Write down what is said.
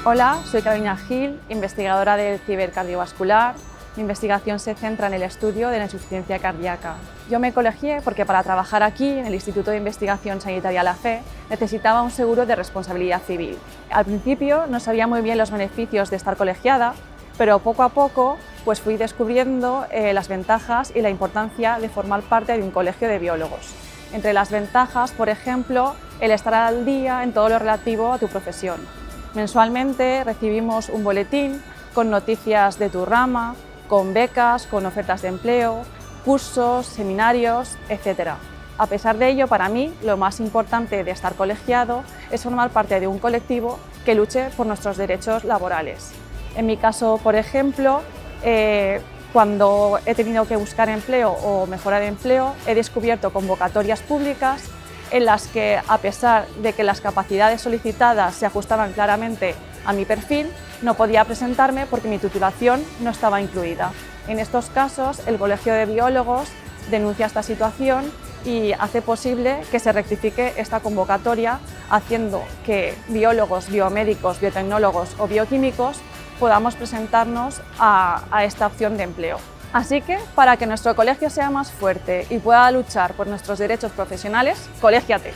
Hola, soy Carolina Gil, investigadora del cibercardiovascular. Mi investigación se centra en el estudio de la insuficiencia cardíaca. Yo me colegié porque para trabajar aquí, en el Instituto de Investigación Sanitaria La Fe, necesitaba un seguro de responsabilidad civil. Al principio no sabía muy bien los beneficios de estar colegiada, pero poco a poco fui descubriendo las ventajas y la importancia de formar parte de un colegio de biólogos. Entre las ventajas, por ejemplo, el estar al día en todo lo relativo a tu profesión. Mensualmente recibimos un boletín con noticias de tu rama, con becas, con ofertas de empleo, cursos, seminarios, etc. A pesar de ello, para mí, lo más importante de estar colegiado es formar parte de un colectivo que luche por nuestros derechos laborales. En mi caso, por ejemplo, cuando he tenido que buscar empleo o mejorar empleo, he descubierto convocatorias públicas en las que, a pesar de que las capacidades solicitadas se ajustaban claramente a mi perfil, no podía presentarme porque mi titulación no estaba incluida. En estos casos, el Colegio de Biólogos denuncia esta situación y hace posible que se rectifique esta convocatoria, haciendo que biólogos, biomédicos, biotecnólogos o bioquímicos podamos presentarnos a esta opción de empleo. Así que, para que nuestro colegio sea más fuerte y pueda luchar por nuestros derechos profesionales, colégiate.